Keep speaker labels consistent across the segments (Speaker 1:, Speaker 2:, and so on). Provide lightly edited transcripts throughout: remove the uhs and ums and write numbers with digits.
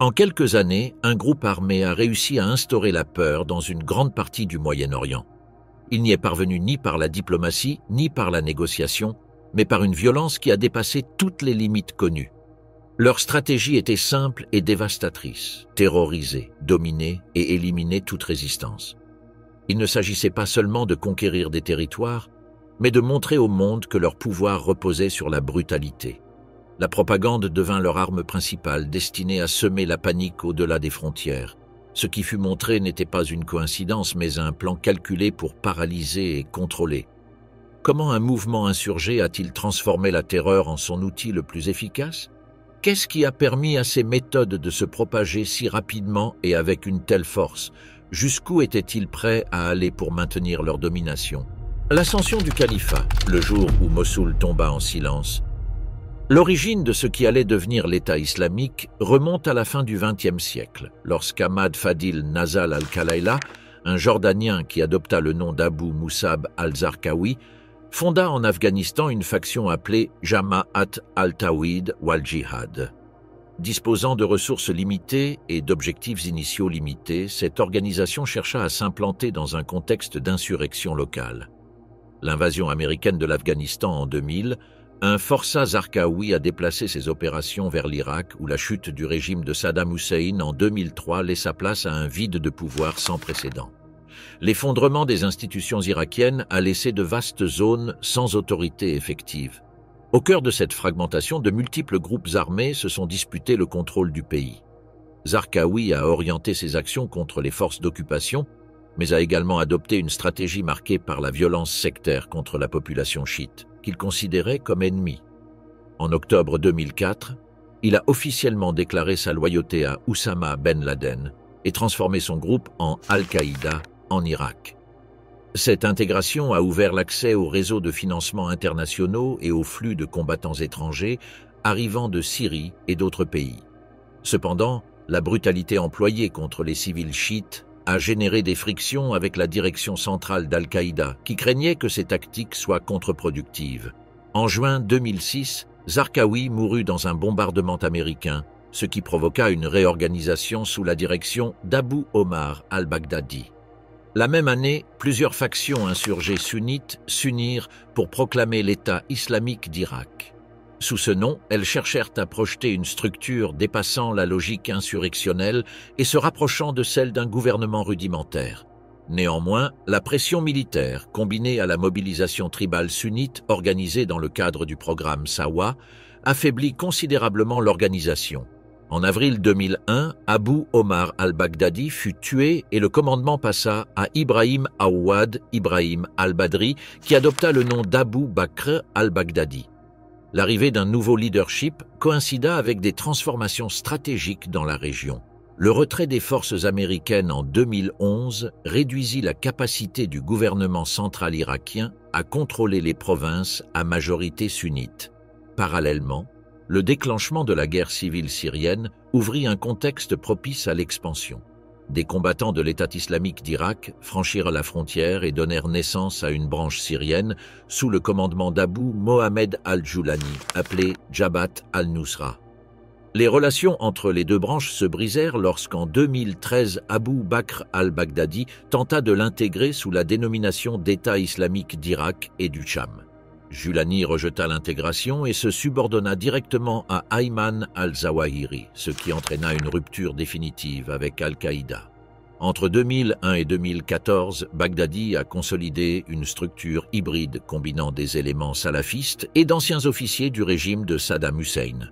Speaker 1: En quelques années, un groupe armé a réussi à instaurer la peur dans une grande partie du Moyen-Orient. Il n'y est parvenu ni par la diplomatie, ni par la négociation, mais par une violence qui a dépassé toutes les limites connues. Leur stratégie était simple et dévastatrice: terroriser, dominer et éliminer toute résistance. Il ne s'agissait pas seulement de conquérir des territoires, mais de montrer au monde que leur pouvoir reposait sur la brutalité. La propagande devint leur arme principale, destinée à semer la panique au-delà des frontières. Ce qui fut montré n'était pas une coïncidence, mais un plan calculé pour paralyser et contrôler. Comment un mouvement insurgé a-t-il transformé la terreur en son outil le plus efficace? Qu'est-ce qui a permis à ces méthodes de se propager si rapidement et avec une telle force? Jusqu'où étaient-ils prêts à aller pour maintenir leur domination? L'ascension du califat, le jour où Mossoul tomba en silence. L'origine de ce qui allait devenir l'État islamique remonte à la fin du XXe siècle, lorsqu'Ahmad Fadil Nasal al-Khalayla, un Jordanien qui adopta le nom d'Abu Musab al-Zarqawi, fonda en Afghanistan une faction appelée Jama'at al-Tawhid wal-Jihad. Disposant de ressources limitées et d'objectifs initiaux limités, cette organisation chercha à s'implanter dans un contexte d'insurrection locale. L'invasion américaine de l'Afghanistan en 2000, un forçat Zarqawi a déplacé ses opérations vers l'Irak, où la chute du régime de Saddam Hussein en 2003 laissa place à un vide de pouvoir sans précédent. L'effondrement des institutions irakiennes a laissé de vastes zones sans autorité effective. Au cœur de cette fragmentation, de multiples groupes armés se sont disputés le contrôle du pays. Zarqawi a orienté ses actions contre les forces d'occupation, mais a également adopté une stratégie marquée par la violence sectaire contre la population chiite, qu'il considérait comme ennemie. En octobre 2004, il a officiellement déclaré sa loyauté à Oussama Ben Laden et transformé son groupe en Al-Qaïda en Irak. Cette intégration a ouvert l'accès aux réseaux de financement internationaux et aux flux de combattants étrangers arrivant de Syrie et d'autres pays. Cependant, la brutalité employée contre les civils chiites a généré des frictions avec la direction centrale d'Al-Qaïda, qui craignait que ces tactiques soient contre-productives. En juin 2006, Zarqawi mourut dans un bombardement américain, ce qui provoqua une réorganisation sous la direction d'Abu Omar al-Baghdadi. La même année, plusieurs factions insurgées sunnites s'unirent pour proclamer l'État islamique d'Irak. Sous ce nom, elles cherchèrent à projeter une structure dépassant la logique insurrectionnelle et se rapprochant de celle d'un gouvernement rudimentaire. Néanmoins, la pression militaire, combinée à la mobilisation tribale sunnite organisée dans le cadre du programme Sawa, affaiblit considérablement l'organisation. En avril 2001, Abu Omar al-Baghdadi fut tué et le commandement passa à Ibrahim Aouad Ibrahim al-Badri, qui adopta le nom d'Abu Bakr al-Baghdadi. L'arrivée d'un nouveau leadership coïncida avec des transformations stratégiques dans la région. Le retrait des forces américaines en 2011 réduisit la capacité du gouvernement central irakien à contrôler les provinces à majorité sunnite. Parallèlement, le déclenchement de la guerre civile syrienne ouvrit un contexte propice à l'expansion. Des combattants de l'État islamique d'Irak franchirent la frontière et donnèrent naissance à une branche syrienne sous le commandement d'Abu Mohamed al-Joulani, appelé Jabhat al-Nusra. Les relations entre les deux branches se brisèrent lorsqu'en 2013, Abu Bakr al-Baghdadi tenta de l'intégrer sous la dénomination d'État islamique d'Irak et du Cham. Joulani rejeta l'intégration et se subordonna directement à Ayman al-Zawahiri, ce qui entraîna une rupture définitive avec Al-Qaïda. Entre 2001 et 2014, Baghdadi a consolidé une structure hybride combinant des éléments salafistes et d'anciens officiers du régime de Saddam Hussein.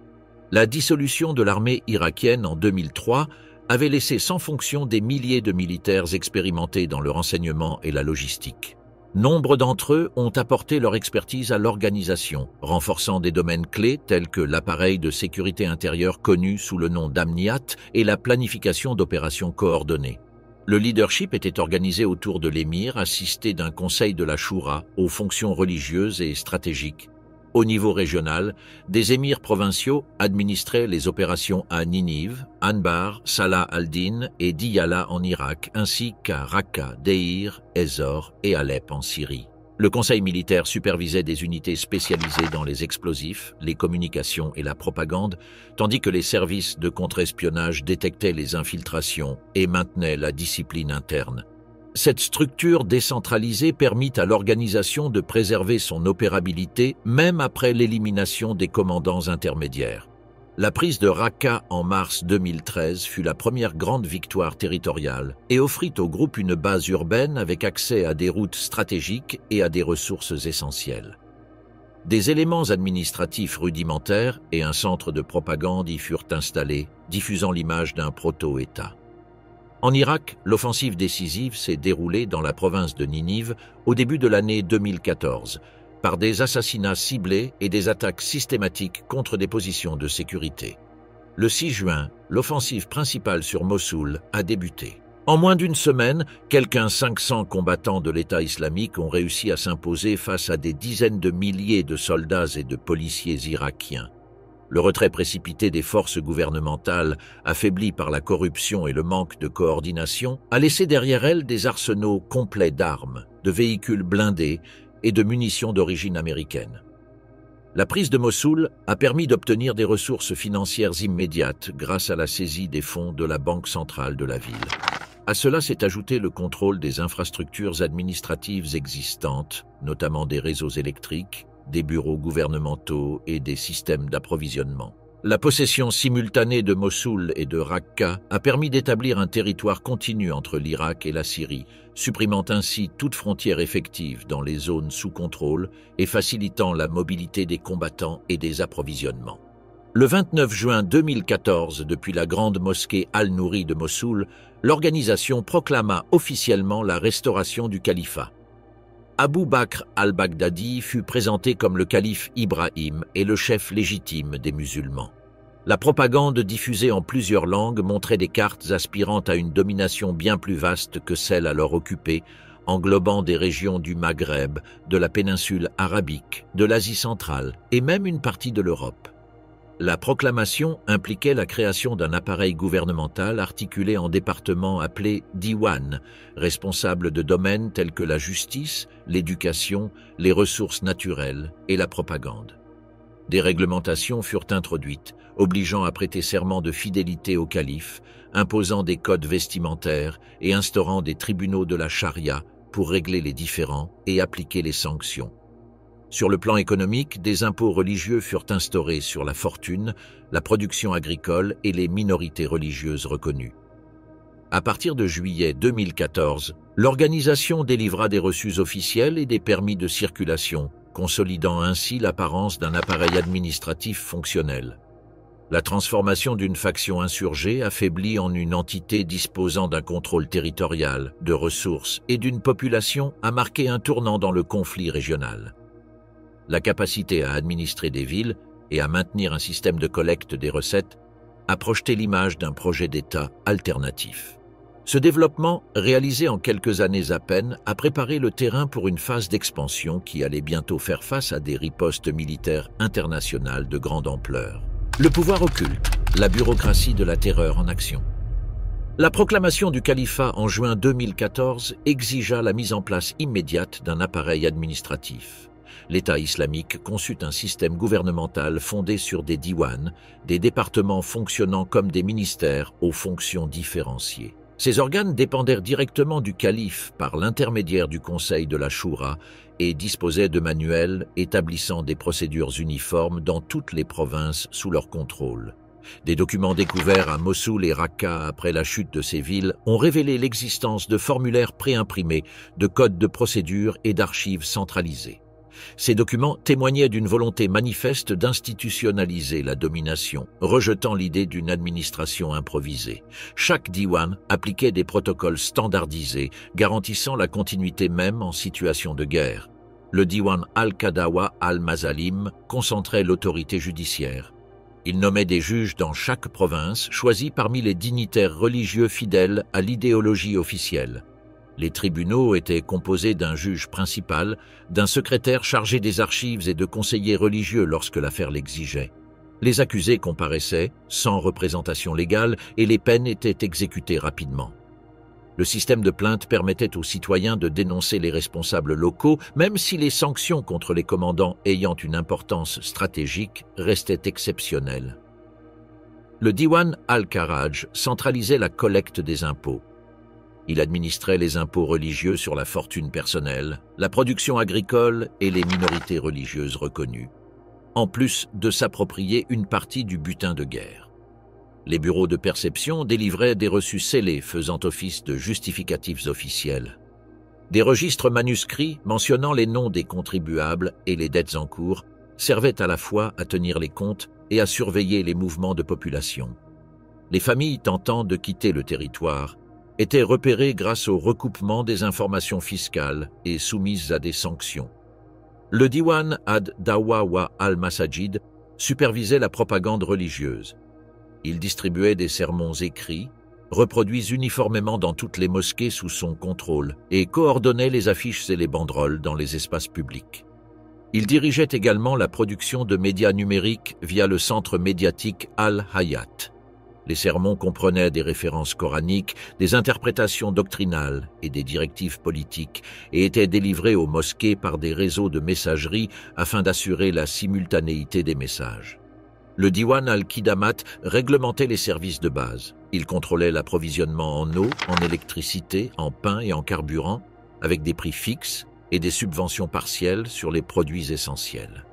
Speaker 1: La dissolution de l'armée irakienne en 2003 avait laissé sans fonction des milliers de militaires expérimentés dans le renseignement et la logistique. Nombre d'entre eux ont apporté leur expertise à l'organisation, renforçant des domaines clés tels que l'appareil de sécurité intérieure connu sous le nom d'Amniat et la planification d'opérations coordonnées. Le leadership était organisé autour de l'émir, assisté d'un conseil de la Choura aux fonctions religieuses et stratégiques. Au niveau régional, des émirs provinciaux administraient les opérations à Ninive, Anbar, Salah al-Din et Diyala en Irak, ainsi qu'à Raqqa, Deir, Ezor et Alep en Syrie. Le conseil militaire supervisait des unités spécialisées dans les explosifs, les communications et la propagande, tandis que les services de contre-espionnage détectaient les infiltrations et maintenaient la discipline interne. Cette structure décentralisée permit à l'organisation de préserver son opérabilité même après l'élimination des commandants intermédiaires. La prise de Raqqa en mars 2013 fut la première grande victoire territoriale et offrit au groupe une base urbaine avec accès à des routes stratégiques et à des ressources essentielles. Des éléments administratifs rudimentaires et un centre de propagande y furent installés, diffusant l'image d'un proto-État. En Irak, l'offensive décisive s'est déroulée dans la province de Ninive au début de l'année 2014, par des assassinats ciblés et des attaques systématiques contre des positions de sécurité. Le 6 juin, l'offensive principale sur Mossoul a débuté. En moins d'une semaine, quelques 500 combattants de l'État islamique ont réussi à s'imposer face à des dizaines de milliers de soldats et de policiers irakiens. Le retrait précipité des forces gouvernementales, affaibli par la corruption et le manque de coordination, a laissé derrière elles des arsenaux complets d'armes, de véhicules blindés et de munitions d'origine américaine. La prise de Mossoul a permis d'obtenir des ressources financières immédiates grâce à la saisie des fonds de la Banque centrale de la ville. À cela s'est ajouté le contrôle des infrastructures administratives existantes, notamment des réseaux électriques, des bureaux gouvernementaux et des systèmes d'approvisionnement. La possession simultanée de Mossoul et de Raqqa a permis d'établir un territoire continu entre l'Irak et la Syrie, supprimant ainsi toute frontière effective dans les zones sous contrôle et facilitant la mobilité des combattants et des approvisionnements. Le 29 juin 2014, depuis la grande mosquée Al-Nouri de Mossoul, l'organisation proclama officiellement la restauration du califat. Abu Bakr al-Baghdadi fut présenté comme le calife Ibrahim et le chef légitime des musulmans. La propagande diffusée en plusieurs langues montrait des cartes aspirant à une domination bien plus vaste que celle alors occupée, englobant des régions du Maghreb, de la péninsule arabique, de l'Asie centrale et même une partie de l'Europe. La proclamation impliquait la création d'un appareil gouvernemental articulé en départements appelés Diwan, responsables de domaines tels que la justice, l'éducation, les ressources naturelles et la propagande. Des réglementations furent introduites, obligeant à prêter serment de fidélité au calife, imposant des codes vestimentaires et instaurant des tribunaux de la charia pour régler les différends et appliquer les sanctions. Sur le plan économique, des impôts religieux furent instaurés sur la fortune, la production agricole et les minorités religieuses reconnues. À partir de juillet 2014, l'organisation délivra des reçus officiels et des permis de circulation, consolidant ainsi l'apparence d'un appareil administratif fonctionnel. La transformation d'une faction insurgée affaiblie en une entité disposant d'un contrôle territorial, de ressources et d'une population a marqué un tournant dans le conflit régional. La capacité à administrer des villes et à maintenir un système de collecte des recettes a projeté l'image d'un projet d'État alternatif. Ce développement, réalisé en quelques années à peine, a préparé le terrain pour une phase d'expansion qui allait bientôt faire face à des ripostes militaires internationales de grande ampleur. Le pouvoir occulte, la bureaucratie de la terreur en action. La proclamation du califat en juin 2014 exigea la mise en place immédiate d'un appareil administratif. L'État islamique conçut un système gouvernemental fondé sur des diwans, des départements fonctionnant comme des ministères aux fonctions différenciées. Ces organes dépendèrent directement du calife par l'intermédiaire du conseil de la Choura et disposaient de manuels établissant des procédures uniformes dans toutes les provinces sous leur contrôle. Des documents découverts à Mossoul et Raqqa après la chute de ces villes ont révélé l'existence de formulaires préimprimés, de codes de procédure et d'archives centralisées. Ces documents témoignaient d'une volonté manifeste d'institutionnaliser la domination, rejetant l'idée d'une administration improvisée. Chaque diwan appliquait des protocoles standardisés, garantissant la continuité même en situation de guerre. Le diwan al-Qadawa al-Mazalim concentrait l'autorité judiciaire. Il nommait des juges dans chaque province, choisis parmi les dignitaires religieux fidèles à l'idéologie officielle. Les tribunaux étaient composés d'un juge principal, d'un secrétaire chargé des archives et de conseillers religieux lorsque l'affaire l'exigeait. Les accusés comparaissaient, sans représentation légale, et les peines étaient exécutées rapidement. Le système de plainte permettait aux citoyens de dénoncer les responsables locaux, même si les sanctions contre les commandants ayant une importance stratégique restaient exceptionnelles. Le Diwan al-Kharaj centralisait la collecte des impôts. Il administrait les impôts religieux sur la fortune personnelle, la production agricole et les minorités religieuses reconnues, en plus de s'approprier une partie du butin de guerre. Les bureaux de perception délivraient des reçus scellés faisant office de justificatifs officiels. Des registres manuscrits mentionnant les noms des contribuables et les dettes en cours servaient à la fois à tenir les comptes et à surveiller les mouvements de population. Les familles tentant de quitter le territoire étaient repérées grâce au recoupement des informations fiscales et soumises à des sanctions. Le Diwan ad-Dawa wa al-Masajid supervisait la propagande religieuse. Il distribuait des sermons écrits, reproduits uniformément dans toutes les mosquées sous son contrôle, et coordonnait les affiches et les banderoles dans les espaces publics. Il dirigeait également la production de médias numériques via le centre médiatique Al-Hayat. Les sermons comprenaient des références coraniques, des interprétations doctrinales et des directives politiques et étaient délivrés aux mosquées par des réseaux de messagerie afin d'assurer la simultanéité des messages. Le Diwan al-Khidamat réglementait les services de base. Il contrôlait l'approvisionnement en eau, en électricité, en pain et en carburant, avec des prix fixes et des subventions partielles sur les produits essentiels.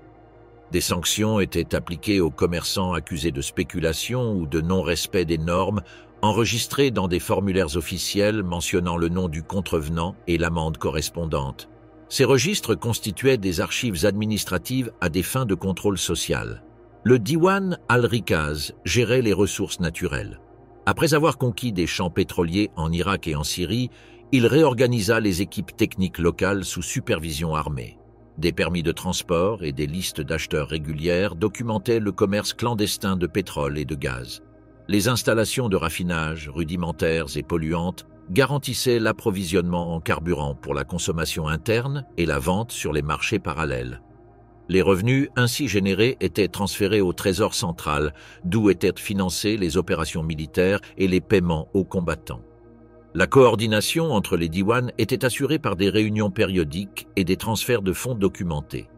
Speaker 1: Des sanctions étaient appliquées aux commerçants accusés de spéculation ou de non-respect des normes, enregistrées dans des formulaires officiels mentionnant le nom du contrevenant et l'amende correspondante. Ces registres constituaient des archives administratives à des fins de contrôle social. Le Diwan al-Rikaz gérait les ressources naturelles. Après avoir conquis des champs pétroliers en Irak et en Syrie, il réorganisa les équipes techniques locales sous supervision armée. Des permis de transport et des listes d'acheteurs régulières documentaient le commerce clandestin de pétrole et de gaz. Les installations de raffinage, rudimentaires et polluantes, garantissaient l'approvisionnement en carburant pour la consommation interne et la vente sur les marchés parallèles. Les revenus ainsi générés étaient transférés au Trésor central, d'où étaient financées les opérations militaires et les paiements aux combattants. La coordination entre les Diwan était assurée par des réunions périodiques et des transferts de fonds documentés.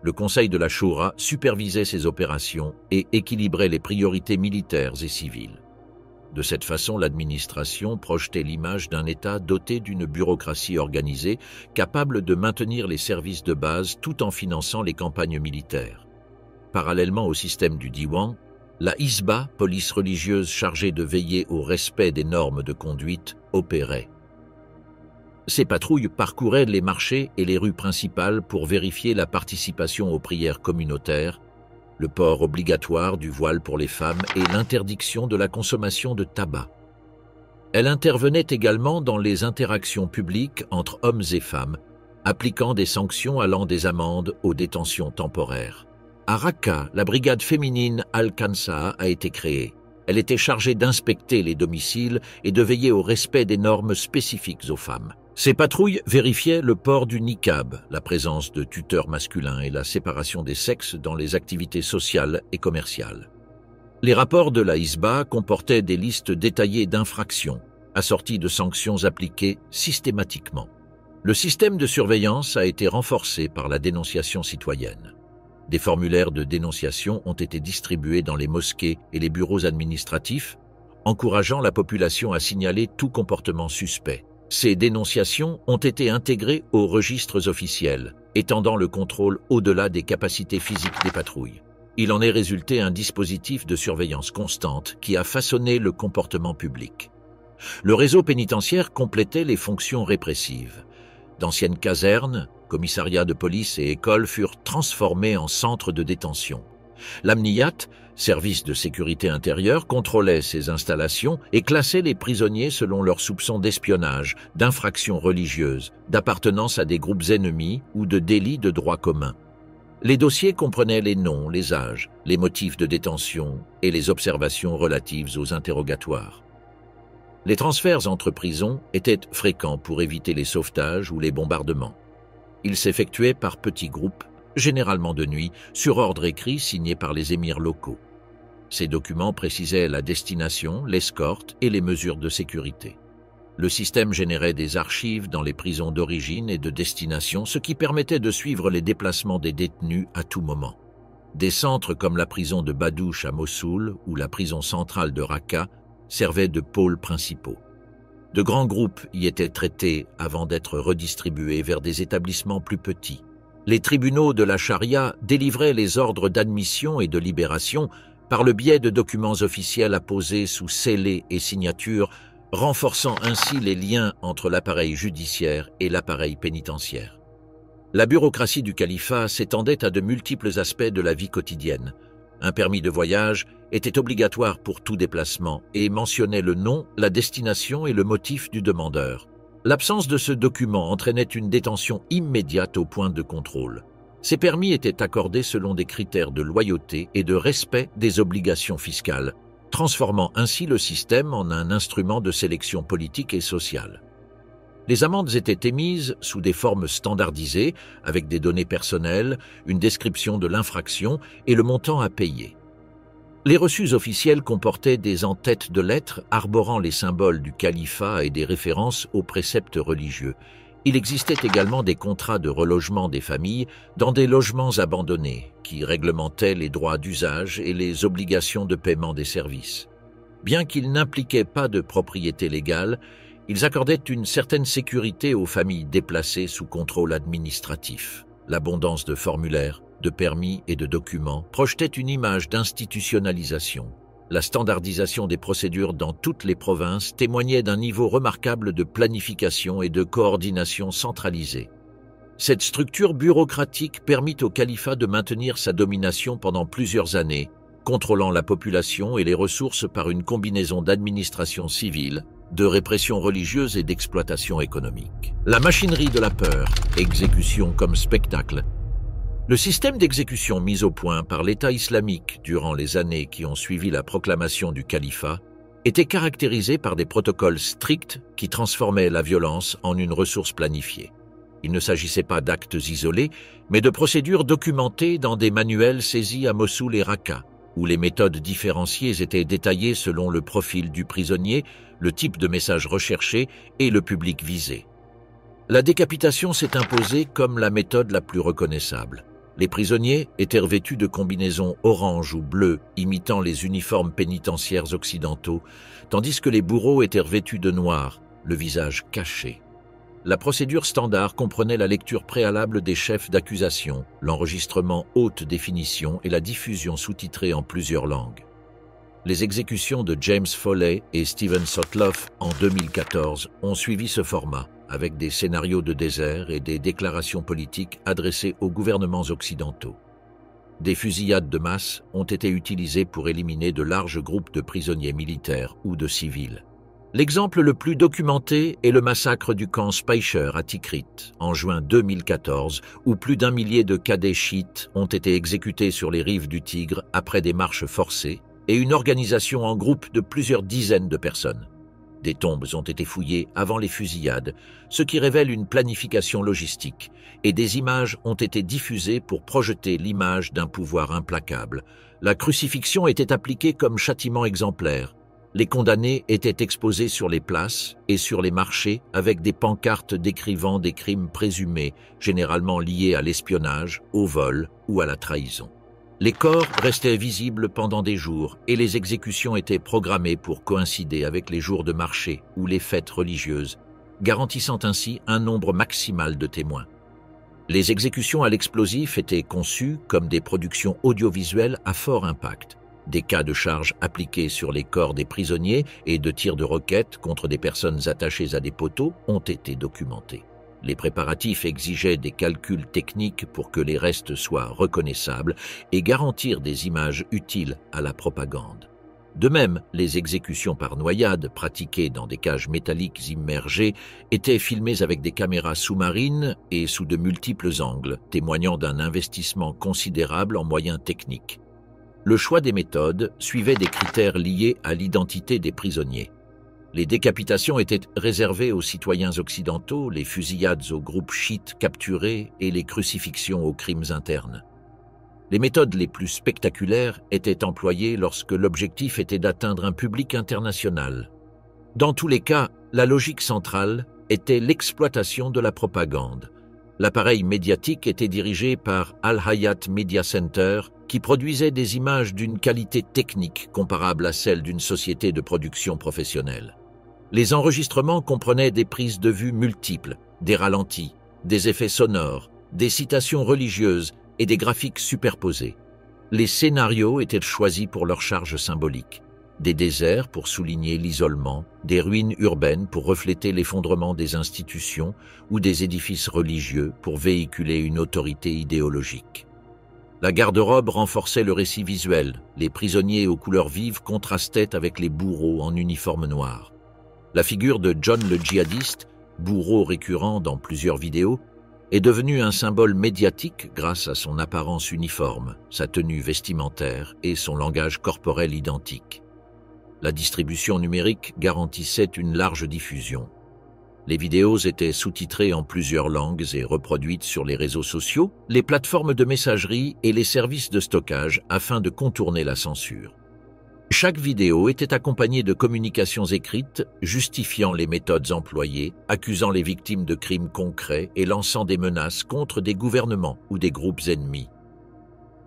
Speaker 1: Le Conseil de la Choura supervisait ces opérations et équilibrait les priorités militaires et civiles. De cette façon, l'administration projetait l'image d'un État doté d'une bureaucratie organisée, capable de maintenir les services de base tout en finançant les campagnes militaires. Parallèlement au système du Diwan, la Hisba, police religieuse chargée de veiller au respect des normes de conduite, opérait. Ces patrouilles parcouraient les marchés et les rues principales pour vérifier la participation aux prières communautaires, le port obligatoire du voile pour les femmes et l'interdiction de la consommation de tabac. Elle intervenait également dans les interactions publiques entre hommes et femmes, appliquant des sanctions allant des amendes aux détentions temporaires. À Raqqa, la brigade féminine Al-Kansa a été créée. Elle était chargée d'inspecter les domiciles et de veiller au respect des normes spécifiques aux femmes. Ces patrouilles vérifiaient le port du niqab, la présence de tuteurs masculins et la séparation des sexes dans les activités sociales et commerciales. Les rapports de la Hisba comportaient des listes détaillées d'infractions, assorties de sanctions appliquées systématiquement. Le système de surveillance a été renforcé par la dénonciation citoyenne. Des formulaires de dénonciation ont été distribués dans les mosquées et les bureaux administratifs, encourageant la population à signaler tout comportement suspect. Ces dénonciations ont été intégrées aux registres officiels, étendant le contrôle au-delà des capacités physiques des patrouilles. Il en est résulté un dispositif de surveillance constante qui a façonné le comportement public. Le réseau pénitentiaire complétait les fonctions répressives. D'anciennes casernes, commissariats de police et écoles furent transformés en centres de détention. L'Amniyat, service de sécurité intérieure, contrôlait ces installations et classait les prisonniers selon leurs soupçons d'espionnage, d'infractions religieuses, d'appartenance à des groupes ennemis ou de délits de droit commun. Les dossiers comprenaient les noms, les âges, les motifs de détention et les observations relatives aux interrogatoires. Les transferts entre prisons étaient fréquents pour éviter les sauvetages ou les bombardements. Ils s'effectuaient par petits groupes, généralement de nuit, sur ordre écrit signé par les émirs locaux. Ces documents précisaient la destination, l'escorte et les mesures de sécurité. Le système générait des archives dans les prisons d'origine et de destination, ce qui permettait de suivre les déplacements des détenus à tout moment. Des centres comme la prison de Badouche à Mossoul ou la prison centrale de Raqqa servaient de pôles principaux. De grands groupes y étaient traités avant d'être redistribués vers des établissements plus petits. Les tribunaux de la charia délivraient les ordres d'admission et de libération par le biais de documents officiels apposés sous scellés et signatures, renforçant ainsi les liens entre l'appareil judiciaire et l'appareil pénitentiaire. La bureaucratie du califat s'étendait à de multiples aspects de la vie quotidienne. Un permis de voyage était obligatoire pour tout déplacement et mentionnait le nom, la destination et le motif du demandeur. L'absence de ce document entraînait une détention immédiate au point de contrôle. Ces permis étaient accordés selon des critères de loyauté et de respect des obligations fiscales, transformant ainsi le système en un instrument de sélection politique et sociale. Les amendes étaient émises sous des formes standardisées, avec des données personnelles, une description de l'infraction et le montant à payer. Les reçus officiels comportaient des en-têtes de lettres arborant les symboles du califat et des références aux préceptes religieux. Il existait également des contrats de relogement des familles dans des logements abandonnés, qui réglementaient les droits d'usage et les obligations de paiement des services. Bien qu'ils n'impliquaient pas de propriété légale, ils accordaient une certaine sécurité aux familles déplacées sous contrôle administratif. L'abondance de formulaires, de permis et de documents projetait une image d'institutionnalisation. La standardisation des procédures dans toutes les provinces témoignait d'un niveau remarquable de planification et de coordination centralisée. Cette structure bureaucratique permit au califat de maintenir sa domination pendant plusieurs années, contrôlant la population et les ressources par une combinaison d'administration civile, de répression religieuse et d'exploitation économique. La machinerie de la peur, exécution comme spectacle. Le système d'exécution mis au point par l'État islamique durant les années qui ont suivi la proclamation du califat était caractérisé par des protocoles stricts qui transformaient la violence en une ressource planifiée. Il ne s'agissait pas d'actes isolés, mais de procédures documentées dans des manuels saisis à Mossoul et Raqqa, où les méthodes différenciées étaient détaillées selon le profil du prisonnier, le type de message recherché et le public visé. La décapitation s'est imposée comme la méthode la plus reconnaissable. Les prisonniers étaient revêtus de combinaisons orange ou bleues imitant les uniformes pénitentiaires occidentaux, tandis que les bourreaux étaient revêtus de noir, le visage caché. La procédure standard comprenait la lecture préalable des chefs d'accusation, l'enregistrement haute définition et la diffusion sous-titrée en plusieurs langues. Les exécutions de James Foley et Steven Sotloff en 2014 ont suivi ce format, avec des scénarios de désert et des déclarations politiques adressées aux gouvernements occidentaux. Des fusillades de masse ont été utilisées pour éliminer de larges groupes de prisonniers militaires ou de civils. L'exemple le plus documenté est le massacre du camp Speicher à Tikrit, en juin 2014, où plus d'1 millier de cadets chiites ont été exécutés sur les rives du Tigre après des marches forcées et une organisation en groupe de plusieurs dizaines de personnes. Des tombes ont été fouillées avant les fusillades, ce qui révèle une planification logistique, et des images ont été diffusées pour projeter l'image d'un pouvoir implacable. La crucifixion était appliquée comme châtiment exemplaire. Les condamnés étaient exposés sur les places et sur les marchés avec des pancartes décrivant des crimes présumés, généralement liés à l'espionnage, au vol ou à la trahison. Les corps restaient visibles pendant des jours et les exécutions étaient programmées pour coïncider avec les jours de marché ou les fêtes religieuses, garantissant ainsi un nombre maximal de témoins. Les exécutions à l'explosif étaient conçues comme des productions audiovisuelles à fort impact. Des cas de charge appliqués sur les corps des prisonniers et de tirs de roquettes contre des personnes attachées à des poteaux ont été documentés. Les préparatifs exigeaient des calculs techniques pour que les restes soient reconnaissables et garantir des images utiles à la propagande. De même, les exécutions par noyade, pratiquées dans des cages métalliques immergées, étaient filmées avec des caméras sous-marines et sous de multiples angles, témoignant d'un investissement considérable en moyens techniques. Le choix des méthodes suivait des critères liés à l'identité des prisonniers. Les décapitations étaient réservées aux citoyens occidentaux, les fusillades aux groupes chiites capturés et les crucifixions aux crimes internes. Les méthodes les plus spectaculaires étaient employées lorsque l'objectif était d'atteindre un public international. Dans tous les cas, La logique centrale était l'exploitation de la propagande. L'appareil médiatique était dirigé par Al Hayat Media Center, qui produisait des images d'une qualité technique comparable à celle d'une société de production professionnelle. Les enregistrements comprenaient des prises de vue multiples, des ralentis, des effets sonores, des citations religieuses et des graphiques superposés. Les scénarios étaient choisis pour leur charge symbolique. Des déserts pour souligner l'isolement, des ruines urbaines pour refléter l'effondrement des institutions ou des édifices religieux pour véhiculer une autorité idéologique. La garde-robe renforçait le récit visuel, les prisonniers aux couleurs vives contrastaient avec les bourreaux en uniforme noir. La figure de John le djihadiste, bourreau récurrent dans plusieurs vidéos, est devenue un symbole médiatique grâce à son apparence uniforme, sa tenue vestimentaire et son langage corporel identique. La distribution numérique garantissait une large diffusion. Les vidéos étaient sous-titrées en plusieurs langues et reproduites sur les réseaux sociaux, les plateformes de messagerie et les services de stockage afin de contourner la censure. Chaque vidéo était accompagnée de communications écrites justifiant les méthodes employées, accusant les victimes de crimes concrets et lançant des menaces contre des gouvernements ou des groupes ennemis.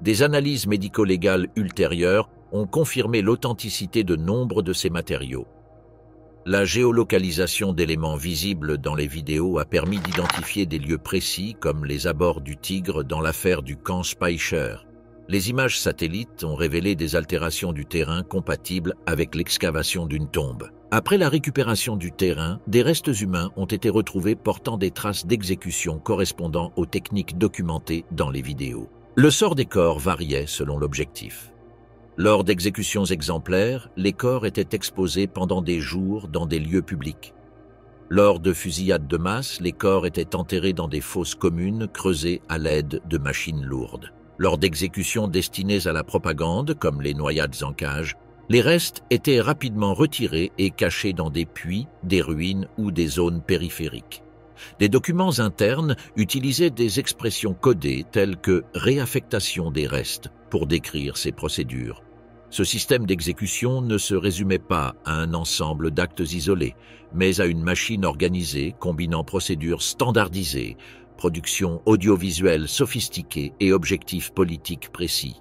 Speaker 1: Des analyses médico-légales ultérieures ont confirmé l'authenticité de nombre de ces matériaux. La géolocalisation d'éléments visibles dans les vidéos a permis d'identifier des lieux précis comme les abords du Tigre dans l'affaire du camp Speicher. Les images satellites ont révélé des altérations du terrain compatibles avec l'excavation d'une tombe. Après la récupération du terrain, des restes humains ont été retrouvés portant des traces d'exécution correspondant aux techniques documentées dans les vidéos. Le sort des corps variait selon l'objectif. Lors d'exécutions exemplaires, les corps étaient exposés pendant des jours dans des lieux publics. Lors de fusillades de masse, les corps étaient enterrés dans des fosses communes creusées à l'aide de machines lourdes. Lors d'exécutions destinées à la propagande, comme les noyades en cage, les restes étaient rapidement retirés et cachés dans des puits, des ruines ou des zones périphériques. Des documents internes utilisaient des expressions codées telles que « réaffectation des restes » pour décrire ces procédures. Ce système d'exécution ne se résumait pas à un ensemble d'actes isolés, mais à une machine organisée combinant procédures standardisées, production audiovisuelle sophistiquée et objectifs politiques précis.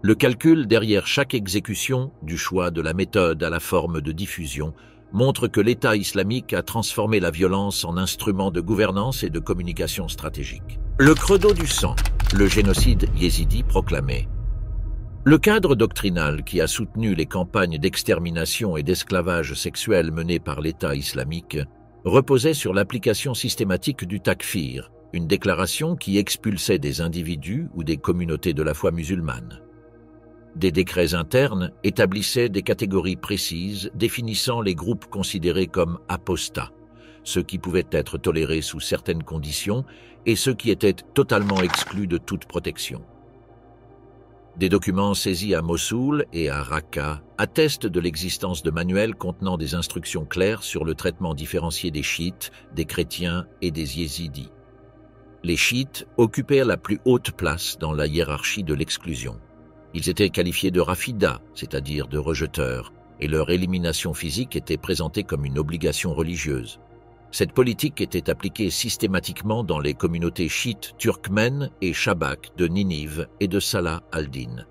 Speaker 1: Le calcul derrière chaque exécution, du choix de la méthode à la forme de diffusion, montre que l'État islamique a transformé la violence en instrument de gouvernance et de communication stratégique. Le credo du sang, le génocide yézidi proclamé. Le cadre doctrinal qui a soutenu les campagnes d'extermination et d'esclavage sexuel menées par l'État islamique reposait sur l'application systématique du takfir, une déclaration qui expulsait des individus ou des communautés de la foi musulmane. Des décrets internes établissaient des catégories précises définissant les groupes considérés comme apostats, ceux qui pouvaient être tolérés sous certaines conditions et ceux qui étaient totalement exclus de toute protection. Des documents saisis à Mossoul et à Raqqa attestent de l'existence de manuels contenant des instructions claires sur le traitement différencié des chiites, des chrétiens et des yézidis. Les chiites occupaient la plus haute place dans la hiérarchie de l'exclusion. Ils étaient qualifiés de rafidas, c'est-à-dire de rejeteurs, et leur élimination physique était présentée comme une obligation religieuse. Cette politique était appliquée systématiquement dans les communautés chiites turkmènes et chabaks de Ninive et de Salah al-Din.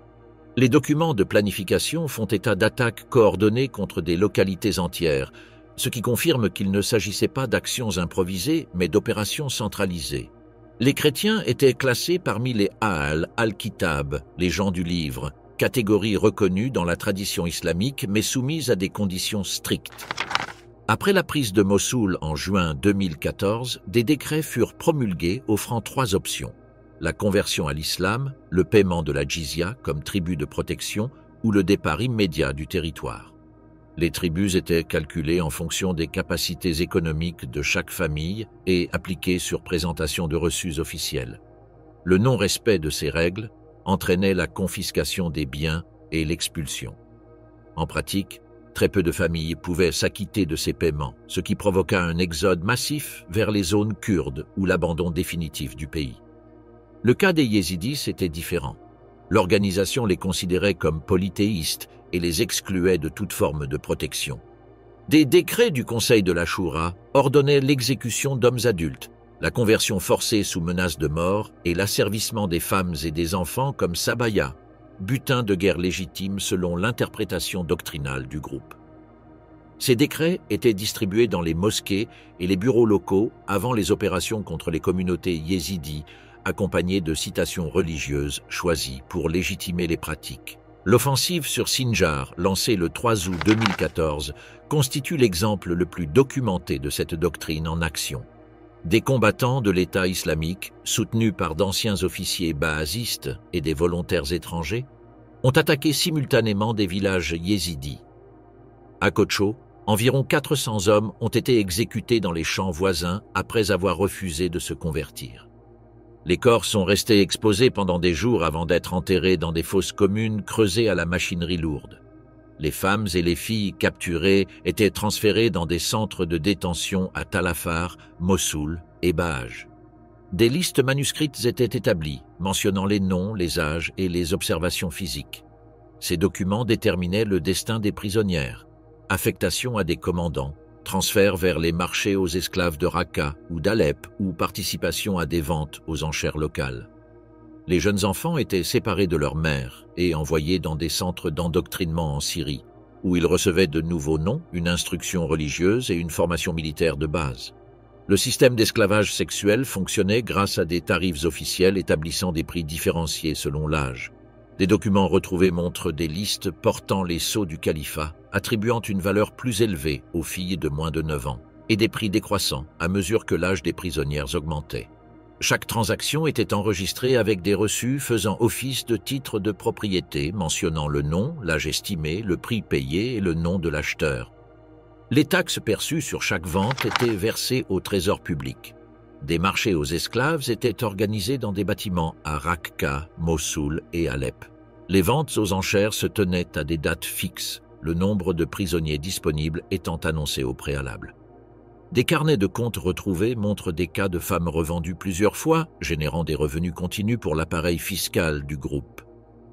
Speaker 1: Les documents de planification font état d'attaques coordonnées contre des localités entières, ce qui confirme qu'il ne s'agissait pas d'actions improvisées, mais d'opérations centralisées. Les chrétiens étaient classés parmi les Ahl al-Kitab, les gens du livre, catégorie reconnue dans la tradition islamique mais soumise à des conditions strictes. Après la prise de Mossoul en juin 2014, des décrets furent promulgués offrant 3 options: la conversion à l'islam, le paiement de la jizya comme tribut de protection ou le départ immédiat du territoire. Les tribus étaient calculées en fonction des capacités économiques de chaque famille et appliquées sur présentation de reçus officiels. Le non-respect de ces règles entraînait la confiscation des biens et l'expulsion. En pratique, très peu de familles pouvaient s'acquitter de ces paiements, ce qui provoqua un exode massif vers les zones kurdes ou l'abandon définitif du pays. Le cas des yézidis était différent. L'organisation les considérait comme polythéistes et les excluait de toute forme de protection. Des décrets du Conseil de la Choura ordonnaient l'exécution d'hommes adultes, la conversion forcée sous menace de mort et l'asservissement des femmes et des enfants comme sabaya, butin de guerre légitime selon l'interprétation doctrinale du groupe. Ces décrets étaient distribués dans les mosquées et les bureaux locaux avant les opérations contre les communautés yézidis, accompagnées de citations religieuses choisies pour légitimer les pratiques. L'offensive sur Sinjar, lancée le 3 août 2014, constitue l'exemple le plus documenté de cette doctrine en action. Des combattants de l'État islamique, soutenus par d'anciens officiers baasistes et des volontaires étrangers, ont attaqué simultanément des villages yézidis. À Kocho, environ 400 hommes ont été exécutés dans les champs voisins après avoir refusé de se convertir. Les corps sont restés exposés pendant des jours avant d'être enterrés dans des fosses communes creusées à la machinerie lourde. Les femmes et les filles capturées étaient transférées dans des centres de détention à Talafar, Mossoul et Baaj. Des listes manuscrites étaient établies, mentionnant les noms, les âges et les observations physiques. Ces documents déterminaient le destin des prisonnières, affectation à des commandants, transfert vers les marchés aux esclaves de Raqqa ou d'Alep ou participation à des ventes aux enchères locales. Les jeunes enfants étaient séparés de leur mère et envoyés dans des centres d'endoctrinement en Syrie, où ils recevaient de nouveaux noms, une instruction religieuse et une formation militaire de base. Le système d'esclavage sexuel fonctionnait grâce à des tarifs officiels établissant des prix différenciés selon l'âge. Des documents retrouvés montrent des listes portant les sceaux du califat, attribuant une valeur plus élevée aux filles de moins de 9 ans, et des prix décroissants à mesure que l'âge des prisonnières augmentait. Chaque transaction était enregistrée avec des reçus faisant office de titre de propriété, mentionnant le nom, l'âge estimé, le prix payé et le nom de l'acheteur. Les taxes perçues sur chaque vente étaient versées au trésor public. Des marchés aux esclaves étaient organisés dans des bâtiments à Raqqa, Mossoul et Alep. Les ventes aux enchères se tenaient à des dates fixes, le nombre de prisonniers disponibles étant annoncé au préalable. Des carnets de comptes retrouvés montrent des cas de femmes revendues plusieurs fois, générant des revenus continus pour l'appareil fiscal du groupe.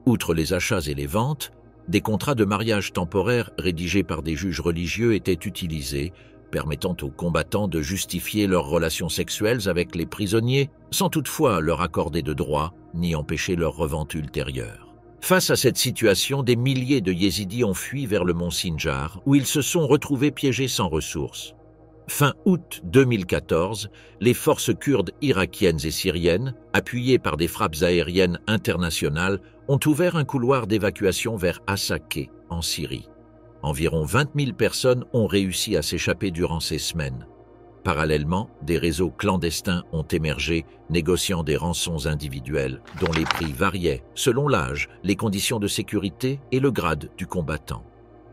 Speaker 1: Outre les achats et les ventes, des contrats de mariage temporaires rédigés par des juges religieux étaient utilisés, permettant aux combattants de justifier leurs relations sexuelles avec les prisonniers, sans toutefois leur accorder de droits ni empêcher leur revente ultérieure. Face à cette situation, des milliers de yézidis ont fui vers le mont Sinjar, où ils se sont retrouvés piégés sans ressources. Fin août 2014, les forces kurdes irakiennes et syriennes, appuyées par des frappes aériennes internationales, ont ouvert un couloir d'évacuation vers Assaké, en Syrie. Environ 20 000 personnes ont réussi à s'échapper durant ces semaines. Parallèlement, des réseaux clandestins ont émergé, négociant des rançons individuelles, dont les prix variaient selon l'âge, les conditions de sécurité et le grade du combattant.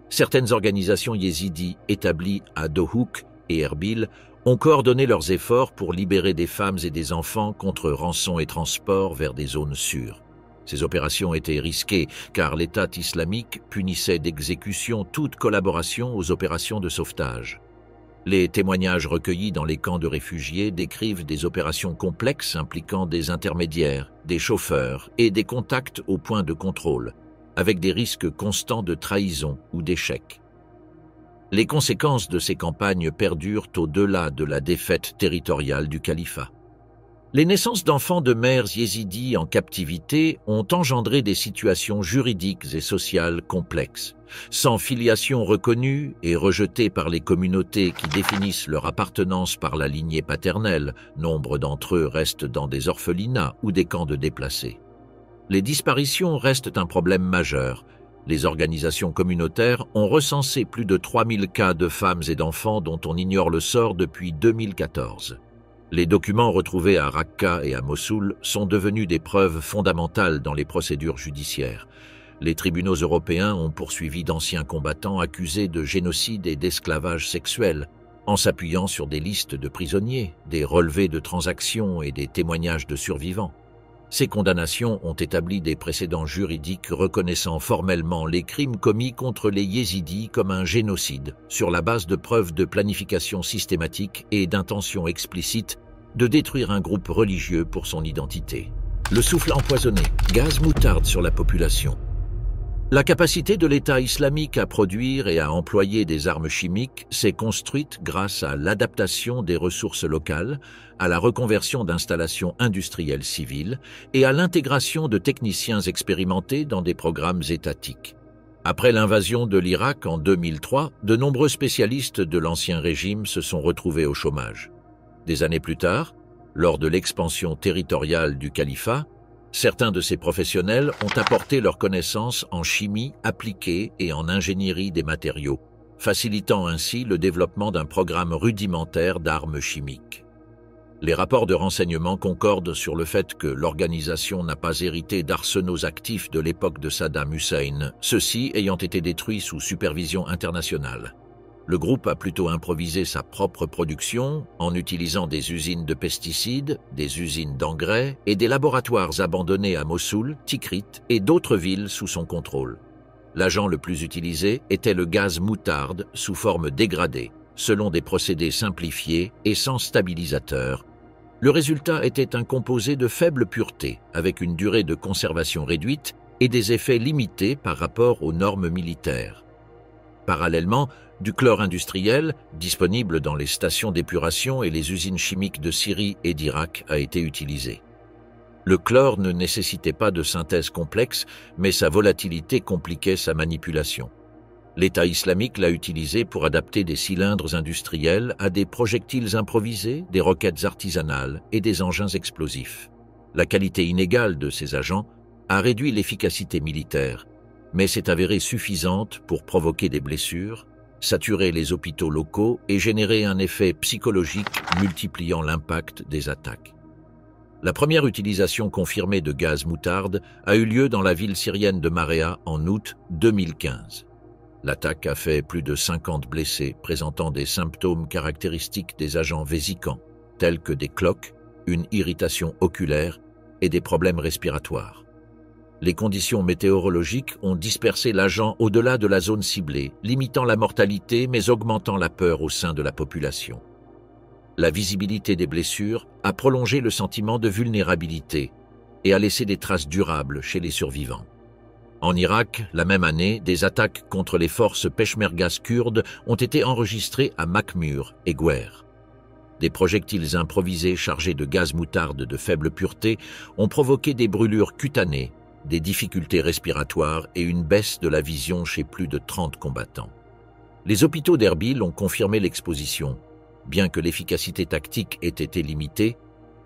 Speaker 1: Certaines organisations yézidis établies à Dohuk et Erbil ont coordonné leurs efforts pour libérer des femmes et des enfants contre rançon et transport vers des zones sûres. Ces opérations étaient risquées car l'État islamique punissait d'exécution toute collaboration aux opérations de sauvetage. Les témoignages recueillis dans les camps de réfugiés décrivent des opérations complexes impliquant des intermédiaires, des chauffeurs et des contacts au point de contrôle, avec des risques constants de trahison ou d'échec. Les conséquences de ces campagnes perdurent au-delà de la défaite territoriale du califat. Les naissances d'enfants de mères yézidis en captivité ont engendré des situations juridiques et sociales complexes. Sans filiation reconnue et rejetée par les communautés qui définissent leur appartenance par la lignée paternelle, nombre d'entre eux restent dans des orphelinats ou des camps de déplacés. Les disparitions restent un problème majeur. Les organisations communautaires ont recensé plus de 3000 cas de femmes et d'enfants dont on ignore le sort depuis 2014. Les documents retrouvés à Raqqa et à Mossoul sont devenus des preuves fondamentales dans les procédures judiciaires. Les tribunaux européens ont poursuivi d'anciens combattants accusés de génocide et d'esclavage sexuel, en s'appuyant sur des listes de prisonniers, des relevés de transactions et des témoignages de survivants. Ces condamnations ont établi des précédents juridiques reconnaissant formellement les crimes commis contre les yézidis comme un génocide, sur la base de preuves de planification systématique et d'intention explicite de détruire un groupe religieux pour son identité. Le souffle empoisonné, gaz moutarde sur la population. La capacité de l'État islamique à produire et à employer des armes chimiques s'est construite grâce à l'adaptation des ressources locales, à la reconversion d'installations industrielles civiles et à l'intégration de techniciens expérimentés dans des programmes étatiques. Après l'invasion de l'Irak en 2003, de nombreux spécialistes de l'ancien régime se sont retrouvés au chômage. Des années plus tard, lors de l'expansion territoriale du califat, certains de ces professionnels ont apporté leurs connaissances en chimie appliquée et en ingénierie des matériaux, facilitant ainsi le développement d'un programme rudimentaire d'armes chimiques. Les rapports de renseignement concordent sur le fait que l'organisation n'a pas hérité d'arsenaux actifs de l'époque de Saddam Hussein, ceux-ci ayant été détruits sous supervision internationale. Le groupe a plutôt improvisé sa propre production en utilisant des usines de pesticides, des usines d'engrais et des laboratoires abandonnés à Mossoul, Tikrit et d'autres villes sous son contrôle. L'agent le plus utilisé était le gaz moutarde sous forme dégradée, selon des procédés simplifiés et sans stabilisateur. Le résultat était un composé de faible pureté, avec une durée de conservation réduite et des effets limités par rapport aux normes militaires. Parallèlement, du chlore industriel, disponible dans les stations d'épuration et les usines chimiques de Syrie et d'Irak, a été utilisé. Le chlore ne nécessitait pas de synthèse complexe, mais sa volatilité compliquait sa manipulation. L'État islamique l'a utilisé pour adapter des cylindres industriels à des projectiles improvisés, des roquettes artisanales et des engins explosifs. La qualité inégale de ces agents a réduit l'efficacité militaire, mais s'est avérée suffisante pour provoquer des blessures, saturer les hôpitaux locaux et générer un effet psychologique multipliant l'impact des attaques. La première utilisation confirmée de gaz moutarde a eu lieu dans la ville syrienne de Marea en août 2015. L'attaque a fait plus de 50 blessés présentant des symptômes caractéristiques des agents vésicants, tels que des cloques, une irritation oculaire et des problèmes respiratoires. Les conditions météorologiques ont dispersé l'agent au-delà de la zone ciblée, limitant la mortalité mais augmentant la peur au sein de la population. La visibilité des blessures a prolongé le sentiment de vulnérabilité et a laissé des traces durables chez les survivants. En Irak, la même année, des attaques contre les forces peshmergas kurdes ont été enregistrées à Makhmur et Gwer. Des projectiles improvisés chargés de gaz moutarde de faible pureté ont provoqué des brûlures cutanées, des difficultés respiratoires et une baisse de la vision chez plus de 30 combattants. Les hôpitaux d'Erbil ont confirmé l'exposition. Bien que l'efficacité tactique ait été limitée,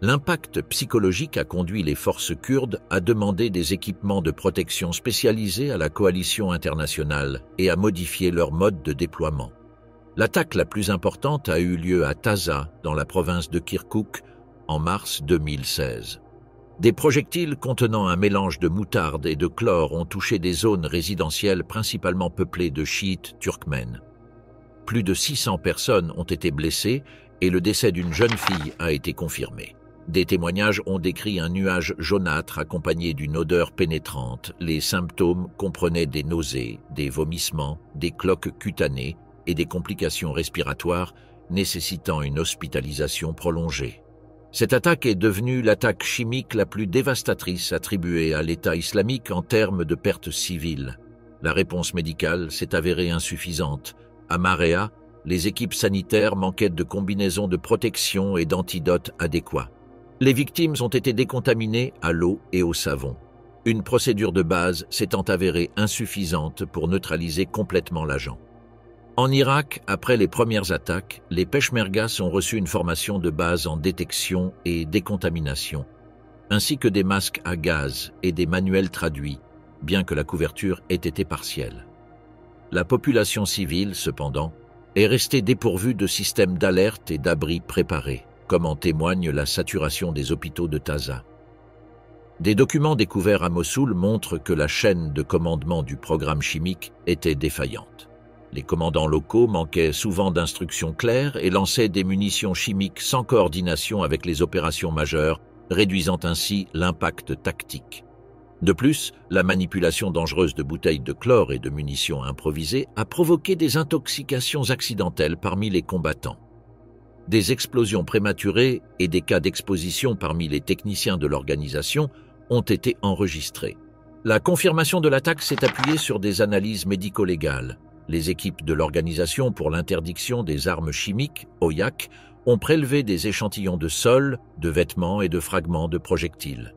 Speaker 1: l'impact psychologique a conduit les forces kurdes à demander des équipements de protection spécialisés à la coalition internationale et à modifier leur mode de déploiement. L'attaque la plus importante a eu lieu à Taza, dans la province de Kirkouk, en mars 2016. Des projectiles contenant un mélange de moutarde et de chlore ont touché des zones résidentielles principalement peuplées de chiites turkmènes. Plus de 600 personnes ont été blessées et le décès d'une jeune fille a été confirmé. Des témoignages ont décrit un nuage jaunâtre accompagné d'une odeur pénétrante. Les symptômes comprenaient des nausées, des vomissements, des cloques cutanées et des complications respiratoires nécessitant une hospitalisation prolongée. Cette attaque est devenue l'attaque chimique la plus dévastatrice attribuée à l'État islamique en termes de pertes civiles. La réponse médicale s'est avérée insuffisante. À Marea, les équipes sanitaires manquaient de combinaisons de protection et d'antidotes adéquats. Les victimes ont été décontaminées à l'eau et au savon. Une procédure de base s'étant avérée insuffisante pour neutraliser complètement l'agent. En Irak, après les premières attaques, les peshmergas ont reçu une formation de base en détection et décontamination, ainsi que des masques à gaz et des manuels traduits, bien que la couverture ait été partielle. La population civile, cependant, est restée dépourvue de systèmes d'alerte et d'abris préparés, comme en témoigne la saturation des hôpitaux de Taza. Des documents découverts à Mossoul montrent que la chaîne de commandement du programme chimique était défaillante. Les commandants locaux manquaient souvent d'instructions claires et lançaient des munitions chimiques sans coordination avec les opérations majeures, réduisant ainsi l'impact tactique. De plus, la manipulation dangereuse de bouteilles de chlore et de munitions improvisées a provoqué des intoxications accidentelles parmi les combattants. Des explosions prématurées et des cas d'exposition parmi les techniciens de l'organisation ont été enregistrés. La confirmation de l'attaque s'est appuyée sur des analyses médico-légales. Les équipes de l'Organisation pour l'interdiction des armes chimiques, OIAC, ont prélevé des échantillons de sol, de vêtements et de fragments de projectiles.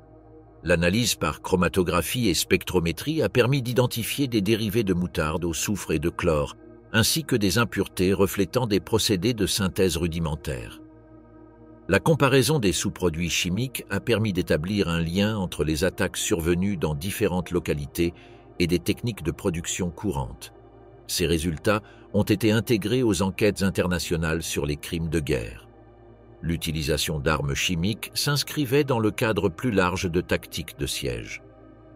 Speaker 1: L'analyse par chromatographie et spectrométrie a permis d'identifier des dérivés de moutarde au soufre et de chlore, ainsi que des impuretés reflétant des procédés de synthèse rudimentaires. La comparaison des sous-produits chimiques a permis d'établir un lien entre les attaques survenues dans différentes localités et des techniques de production courantes. Ces résultats ont été intégrés aux enquêtes internationales sur les crimes de guerre. L'utilisation d'armes chimiques s'inscrivait dans le cadre plus large de tactiques de siège.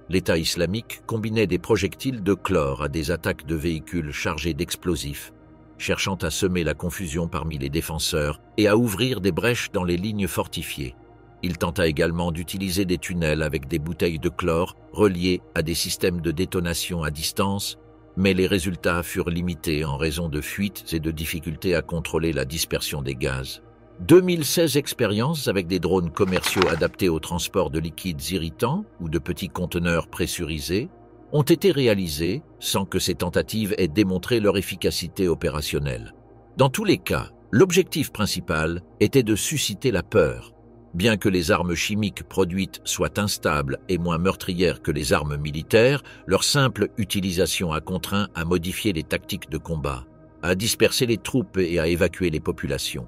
Speaker 1: L'État islamique combinait des projectiles de chlore à des attaques de véhicules chargés d'explosifs, cherchant à semer la confusion parmi les défenseurs et à ouvrir des brèches dans les lignes fortifiées. Il tenta également d'utiliser des tunnels avec des bouteilles de chlore reliées à des systèmes de détonation à distance, mais les résultats furent limités en raison de fuites et de difficultés à contrôler la dispersion des gaz. 2016 expériences avec des drones commerciaux adaptés au transport de liquides irritants ou de petits conteneurs pressurisés ont été réalisées sans que ces tentatives aient démontré leur efficacité opérationnelle. Dans tous les cas, l'objectif principal était de susciter la peur. Bien que les armes chimiques produites soient instables et moins meurtrières que les armes militaires, leur simple utilisation a contraint à modifier les tactiques de combat, à disperser les troupes et à évacuer les populations.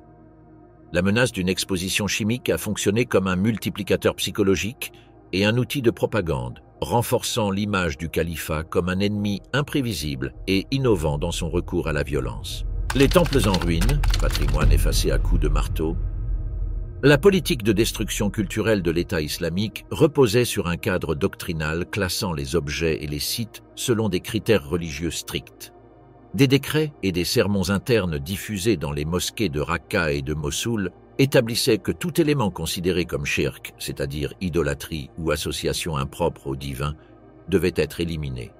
Speaker 1: La menace d'une exposition chimique a fonctionné comme un multiplicateur psychologique et un outil de propagande, renforçant l'image du califat comme un ennemi imprévisible et innovant dans son recours à la violence. Les temples en ruine, patrimoine effacé à coups de marteau. La politique de destruction culturelle de l'État islamique reposait sur un cadre doctrinal classant les objets et les sites selon des critères religieux stricts. Des décrets et des sermons internes diffusés dans les mosquées de Raqqa et de Mossoul établissaient que tout élément considéré comme shirk, c'est-à-dire idolâtrie ou association impropre au divin, devait être éliminé.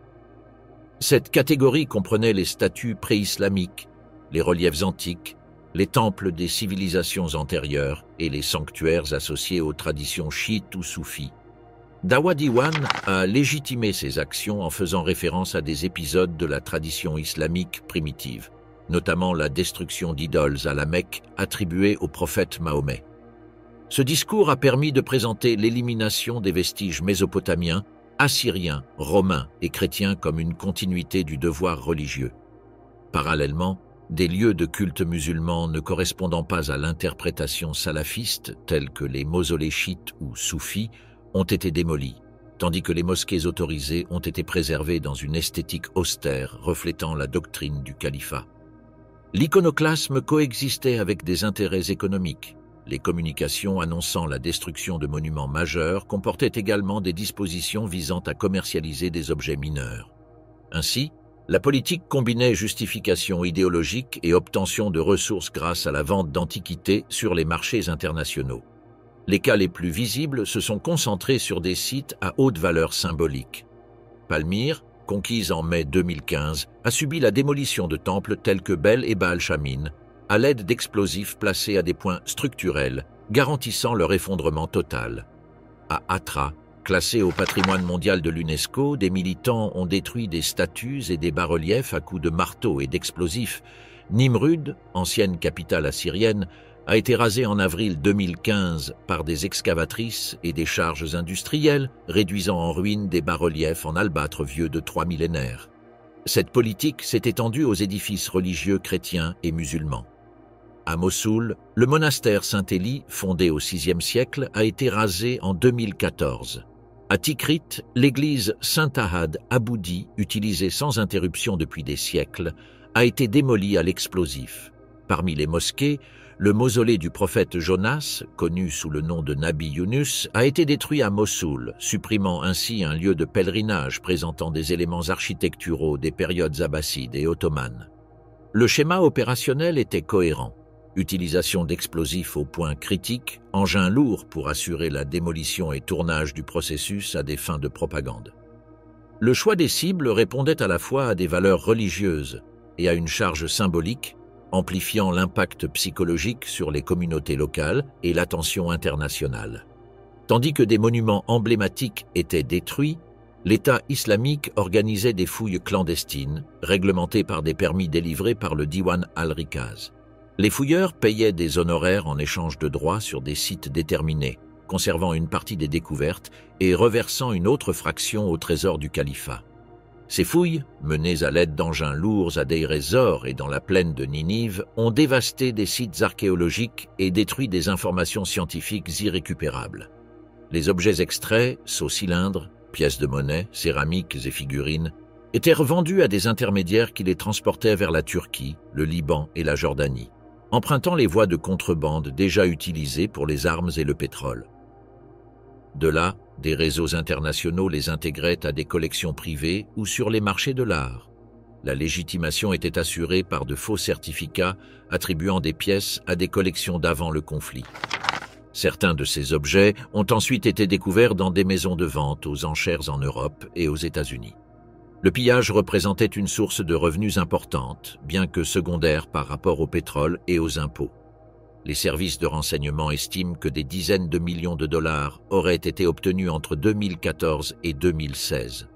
Speaker 1: Cette catégorie comprenait les statues pré-islamiques, les reliefs antiques, les temples des civilisations antérieures et les sanctuaires associés aux traditions chiites ou soufis. Dawa Diwan a légitimé ces actions en faisant référence à des épisodes de la tradition islamique primitive, notamment la destruction d'idoles à la Mecque attribuée au prophète Mahomet. Ce discours a permis de présenter l'élimination des vestiges mésopotamiens, assyriens, romains et chrétiens comme une continuité du devoir religieux. Parallèlement, des lieux de culte musulmans ne correspondant pas à l'interprétation salafiste, tels que les mausolées chiites ou soufis, ont été démolis, tandis que les mosquées autorisées ont été préservées dans une esthétique austère reflétant la doctrine du califat. L'iconoclasme coexistait avec des intérêts économiques. Les communications annonçant la destruction de monuments majeurs comportaient également des dispositions visant à commercialiser des objets mineurs. Ainsi, la politique combinait justification idéologique et obtention de ressources grâce à la vente d'antiquités sur les marchés internationaux. Les cas les plus visibles se sont concentrés sur des sites à haute valeur symbolique. Palmyre, conquise en mai 2015, a subi la démolition de temples tels que Bel et Baal Shamin, à l'aide d'explosifs placés à des points structurels, garantissant leur effondrement total. À Hatra, classé au patrimoine mondial de l'UNESCO, des militants ont détruit des statues et des bas-reliefs à coups de marteau et d'explosifs. Nimrud, ancienne capitale assyrienne, a été rasé en avril 2015 par des excavatrices et des charges industrielles, réduisant en ruine des bas-reliefs en albâtre vieux de 3 millénaires. Cette politique s'est étendue aux édifices religieux chrétiens et musulmans. À Mossoul, le monastère Saint-Élie, fondé au VIe siècle, a été rasé en 2014. À Tikrit, l'église Saint-Ahad Aboudi, utilisée sans interruption depuis des siècles, a été démolie à l'explosif. Parmi les mosquées, le mausolée du prophète Jonas, connu sous le nom de Nabi Yunus, a été détruit à Mossoul, supprimant ainsi un lieu de pèlerinage présentant des éléments architecturaux des périodes abbassides et ottomanes. Le schéma opérationnel était cohérent. Utilisation d'explosifs au point critique, engins lourds pour assurer la démolition et tournage du processus à des fins de propagande. Le choix des cibles répondait à la fois à des valeurs religieuses et à une charge symbolique, amplifiant l'impact psychologique sur les communautés locales et l'attention internationale. Tandis que des monuments emblématiques étaient détruits, l'État islamique organisait des fouilles clandestines, réglementées par des permis délivrés par le Diwan al-Rikaz. Les fouilleurs payaient des honoraires en échange de droits sur des sites déterminés, conservant une partie des découvertes et reversant une autre fraction au trésor du califat. Ces fouilles, menées à l'aide d'engins lourds à Deir ez-Zor et dans la plaine de Ninive, ont dévasté des sites archéologiques et détruit des informations scientifiques irrécupérables. Les objets extraits, seaux cylindres, pièces de monnaie, céramiques et figurines, étaient revendus à des intermédiaires qui les transportaient vers la Turquie, le Liban et la Jordanie, empruntant les voies de contrebande déjà utilisées pour les armes et le pétrole. De là, des réseaux internationaux les intégraient à des collections privées ou sur les marchés de l'art. La légitimation était assurée par de faux certificats attribuant des pièces à des collections d'avant le conflit. Certains de ces objets ont ensuite été découverts dans des maisons de vente aux enchères en Europe et aux États-Unis. Le pillage représentait une source de revenus importante, bien que secondaire par rapport au pétrole et aux impôts. Les services de renseignement estiment que des dizaines de millions de dollars auraient été obtenus entre 2014 et 2016.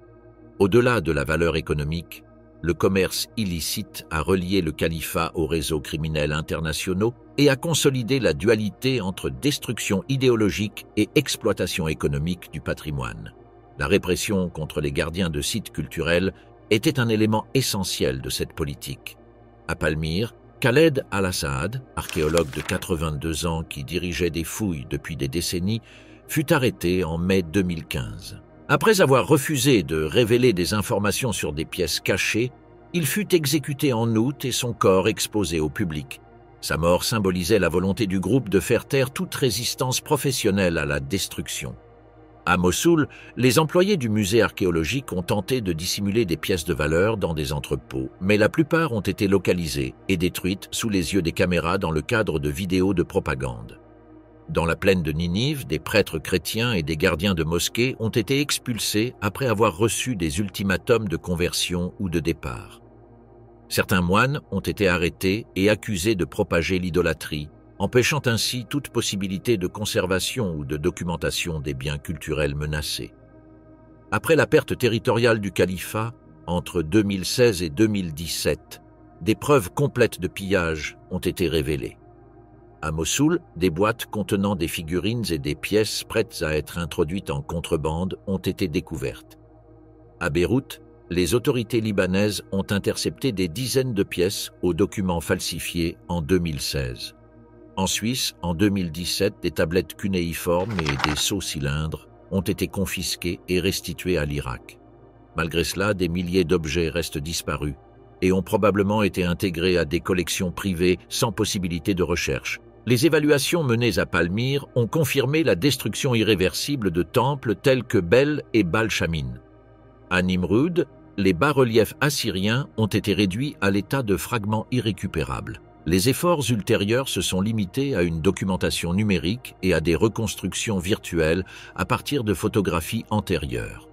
Speaker 1: Au-delà de la valeur économique, le commerce illicite a relié le califat aux réseaux criminels internationaux et a consolidé la dualité entre destruction idéologique et exploitation économique du patrimoine. La répression contre les gardiens de sites culturels était un élément essentiel de cette politique. À Palmyre, Khaled Al-Assad, archéologue de 82 ans qui dirigeait des fouilles depuis des décennies, fut arrêté en mai 2015. Après avoir refusé de révéler des informations sur des pièces cachées, il fut exécuté en août et son corps exposé au public. Sa mort symbolisait la volonté du groupe de faire taire toute résistance professionnelle à la destruction. À Mossoul, les employés du musée archéologique ont tenté de dissimuler des pièces de valeur dans des entrepôts, mais la plupart ont été localisées et détruites sous les yeux des caméras dans le cadre de vidéos de propagande. Dans la plaine de Ninive, des prêtres chrétiens et des gardiens de mosquées ont été expulsés après avoir reçu des ultimatums de conversion ou de départ. Certains moines ont été arrêtés et accusés de propager l'idolâtrie, empêchant ainsi toute possibilité de conservation ou de documentation des biens culturels menacés. Après la perte territoriale du califat, entre 2016 et 2017, des preuves complètes de pillage ont été révélées. À Mossoul, des boîtes contenant des figurines et des pièces prêtes à être introduites en contrebande ont été découvertes. À Beyrouth, les autorités libanaises ont intercepté des dizaines de pièces aux documents falsifiés en 2016. En Suisse, en 2017, des tablettes cunéiformes et des seaux cylindres ont été confisqués et restitués à l'Irak. Malgré cela, des milliers d'objets restent disparus et ont probablement été intégrés à des collections privées sans possibilité de recherche. Les évaluations menées à Palmyre ont confirmé la destruction irréversible de temples tels que Bel et Baal-Shamin. À Nimrud, les bas-reliefs assyriens ont été réduits à l'état de fragments irrécupérables. Les efforts ultérieurs se sont limités à une documentation numérique et à des reconstructions virtuelles à partir de photographies antérieures.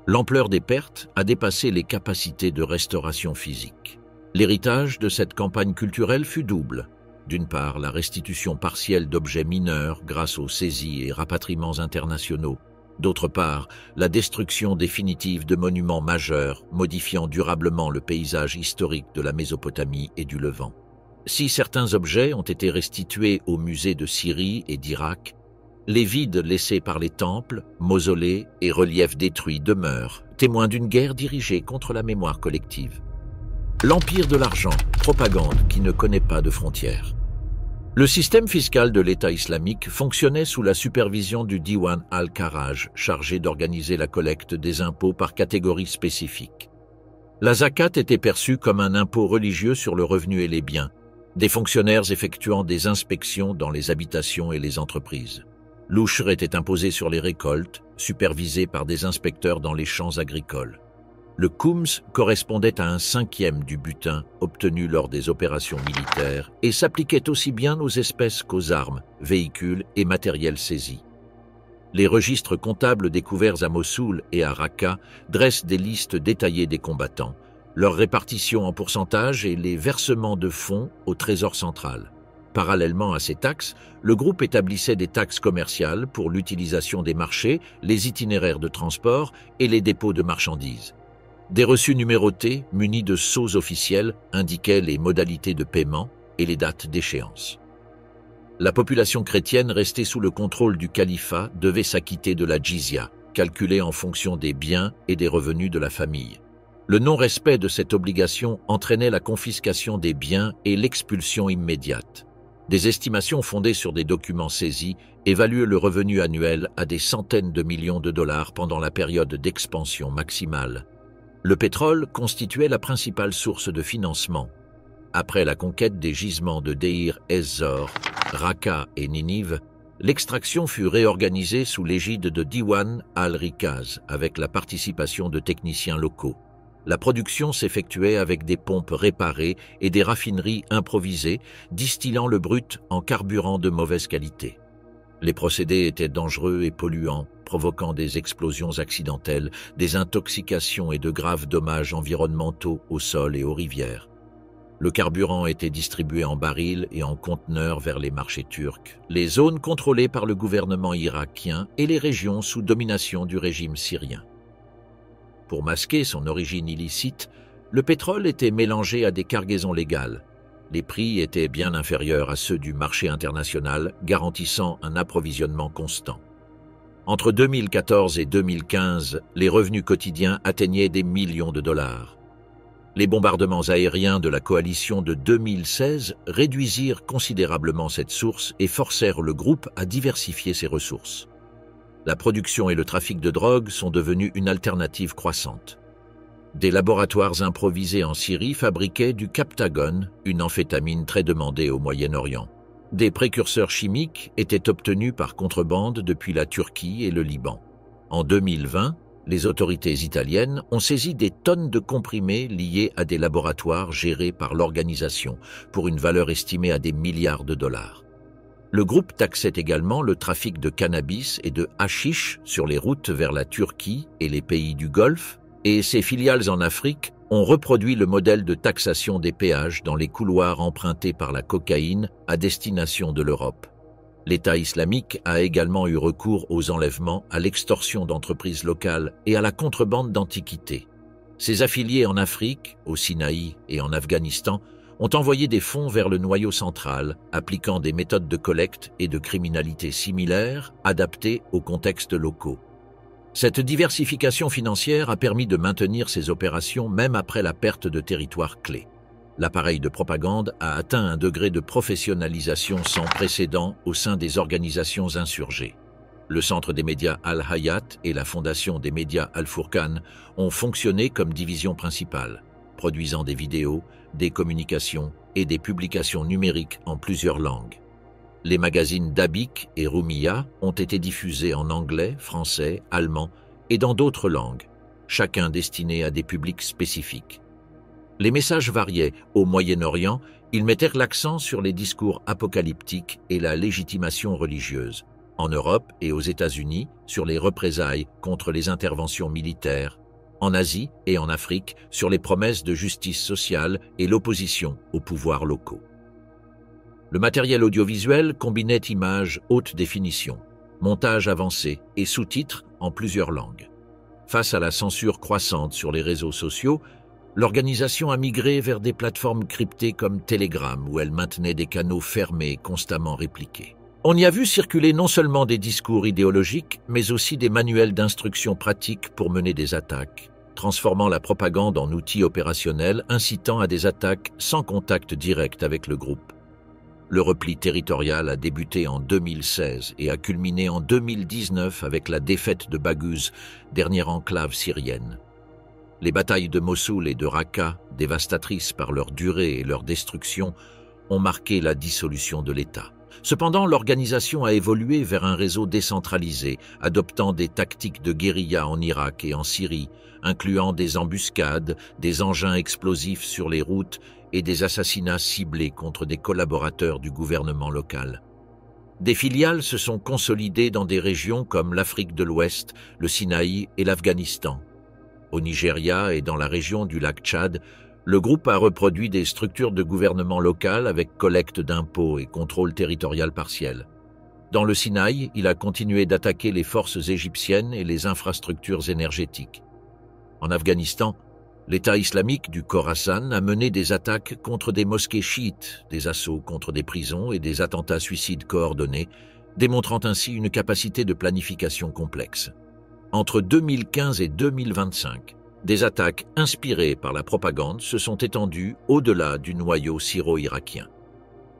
Speaker 1: L'ampleur des pertes a dépassé les capacités de restauration physique. L'héritage de cette campagne culturelle fut double. D'une part, la restitution partielle d'objets mineurs grâce aux saisies et rapatriements internationaux. D'autre part, la destruction définitive de monuments majeurs, modifiant durablement le paysage historique de la Mésopotamie et du Levant. Si certains objets ont été restitués aux musées de Syrie et d'Irak, les vides laissés par les temples, mausolées et reliefs détruits demeurent, témoins d'une guerre dirigée contre la mémoire collective. L'empire de l'argent, propagande qui ne connaît pas de frontières. Le système fiscal de l'État islamique fonctionnait sous la supervision du Diwan al-Kharaj, chargé d'organiser la collecte des impôts par catégorie spécifique. La zakat était perçue comme un impôt religieux sur le revenu et les biens, des fonctionnaires effectuant des inspections dans les habitations et les entreprises. L'ouchr était imposé sur les récoltes, supervisé par des inspecteurs dans les champs agricoles. Le khums correspondait à un cinquième du butin obtenu lors des opérations militaires et s'appliquait aussi bien aux espèces qu'aux armes, véhicules et matériels saisis. Les registres comptables découverts à Mossoul et à Raqqa dressent des listes détaillées des combattants, leur répartition en pourcentage et les versements de fonds au trésor central. Parallèlement à ces taxes, le groupe établissait des taxes commerciales pour l'utilisation des marchés, les itinéraires de transport et les dépôts de marchandises. Des reçus numérotés, munis de sceaux officiels, indiquaient les modalités de paiement et les dates d'échéance. La population chrétienne restée sous le contrôle du califat devait s'acquitter de la djizya, calculée en fonction des biens et des revenus de la famille. Le non-respect de cette obligation entraînait la confiscation des biens et l'expulsion immédiate. Des estimations fondées sur des documents saisis évaluent le revenu annuel à des centaines de millions de dollars pendant la période d'expansion maximale. Le pétrole constituait la principale source de financement. Après la conquête des gisements de Deir ez-Zor, Raqqa et Ninive, l'extraction fut réorganisée sous l'égide de Diwan al-Rikaz avec la participation de techniciens locaux. La production s'effectuait avec des pompes réparées et des raffineries improvisées, distillant le brut en carburant de mauvaise qualité. Les procédés étaient dangereux et polluants, provoquant des explosions accidentelles, des intoxications et de graves dommages environnementaux au sol et aux rivières. Le carburant était distribué en barils et en conteneurs vers les marchés turcs, les zones contrôlées par le gouvernement irakien et les régions sous domination du régime syrien. Pour masquer son origine illicite, le pétrole était mélangé à des cargaisons légales. Les prix étaient bien inférieurs à ceux du marché international, garantissant un approvisionnement constant. Entre 2014 et 2015, les revenus quotidiens atteignaient des millions de dollars. Les bombardements aériens de la coalition de 2016 réduisirent considérablement cette source et forcèrent le groupe à diversifier ses ressources. La production et le trafic de drogue sont devenus une alternative croissante. Des laboratoires improvisés en Syrie fabriquaient du Captagon, une amphétamine très demandée au Moyen-Orient. Des précurseurs chimiques étaient obtenus par contrebande depuis la Turquie et le Liban. En 2020, les autorités italiennes ont saisi des tonnes de comprimés liés à des laboratoires gérés par l'organisation, pour une valeur estimée à des milliards de dollars. Le groupe taxait également le trafic de cannabis et de hashish sur les routes vers la Turquie et les pays du Golfe, et ses filiales en Afrique ont reproduit le modèle de taxation des péages dans les couloirs empruntés par la cocaïne à destination de l'Europe. L'État islamique a également eu recours aux enlèvements, à l'extorsion d'entreprises locales et à la contrebande d'antiquités. Ses affiliés en Afrique, au Sinaï et en Afghanistan, ont envoyé des fonds vers le noyau central, appliquant des méthodes de collecte et de criminalité similaires, adaptées aux contextes locaux. Cette diversification financière a permis de maintenir ces opérations même après la perte de territoires clés. L'appareil de propagande a atteint un degré de professionnalisation sans précédent au sein des organisations insurgées. Le Centre des médias Al-Hayat et la Fondation des médias Al-Furqan ont fonctionné comme division principale, produisant des vidéos, des communications et des publications numériques en plusieurs langues. Les magazines Dabik et Roumiya ont été diffusés en anglais, français, allemand et dans d'autres langues, chacun destiné à des publics spécifiques. Les messages variaient. Au Moyen-Orient, ils mettèrent l'accent sur les discours apocalyptiques et la légitimation religieuse. En Europe et aux États-Unis, sur les représailles contre les interventions militaires. En Asie et en Afrique, sur les promesses de justice sociale et l'opposition aux pouvoirs locaux. Le matériel audiovisuel combinait images haute définition, montage avancé et sous-titres en plusieurs langues. Face à la censure croissante sur les réseaux sociaux, l'organisation a migré vers des plateformes cryptées comme Telegram, où elle maintenait des canaux fermés constamment répliqués. On y a vu circuler non seulement des discours idéologiques, mais aussi des manuels d'instruction pratiques pour mener des attaques, transformant la propagande en outil opérationnel incitant à des attaques sans contact direct avec le groupe. Le repli territorial a débuté en 2016 et a culminé en 2019 avec la défaite de Baghouz, dernière enclave syrienne. Les batailles de Mossoul et de Raqqa, dévastatrices par leur durée et leur destruction, ont marqué la dissolution de l'État. Cependant, l'organisation a évolué vers un réseau décentralisé, adoptant des tactiques de guérilla en Irak et en Syrie, incluant des embuscades, des engins explosifs sur les routes et des assassinats ciblés contre des collaborateurs du gouvernement local. Des filiales se sont consolidées dans des régions comme l'Afrique de l'Ouest, le Sinaï et l'Afghanistan. Au Nigeria et dans la région du lac Tchad, Le groupe a reproduit des structures de gouvernement local avec collecte d'impôts et contrôle territorial partiel. Dans le Sinaï, il a continué d'attaquer les forces égyptiennes et les infrastructures énergétiques. En Afghanistan, l'État islamique du Khorasan a mené des attaques contre des mosquées chiites, des assauts contre des prisons et des attentats suicides coordonnés, démontrant ainsi une capacité de planification complexe. Entre 2015 et 2025, des attaques inspirées par la propagande se sont étendues au-delà du noyau syro-irakien.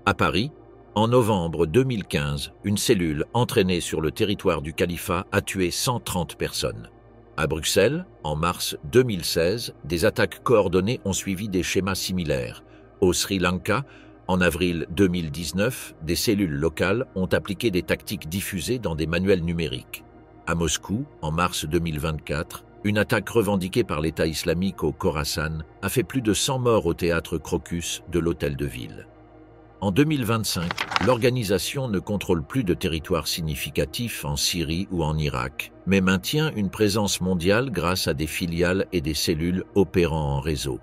Speaker 1: À Paris, en novembre 2015, une cellule entraînée sur le territoire du califat a tué 130 personnes. À Bruxelles, en mars 2016, des attaques coordonnées ont suivi des schémas similaires. Au Sri Lanka, en avril 2019, des cellules locales ont appliqué des tactiques diffusées dans des manuels numériques. À Moscou, en mars 2024, une attaque revendiquée par l'État islamique au Khorasan a fait plus de 100 morts au théâtre Crocus de l'Hôtel de Ville. En 2025, l'organisation ne contrôle plus de territoire significatif en Syrie ou en Irak, mais maintient une présence mondiale grâce à des filiales et des cellules opérant en réseau.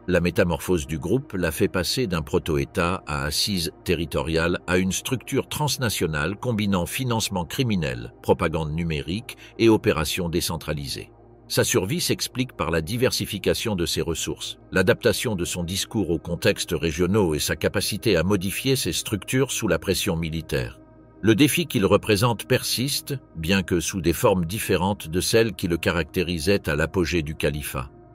Speaker 1: La métamorphose du groupe l'a fait passer d'un proto-État à assise territoriale à une structure transnationale combinant financement criminel, propagande numérique et opérations décentralisées. Sa survie s'explique par la diversification de ses ressources, l'adaptation de son discours aux contextes régionaux et sa capacité à modifier ses structures sous la pression militaire. Le défi qu'il représente persiste, bien que sous des formes différentes de celles qui le caractérisaient à l'apogée du califat.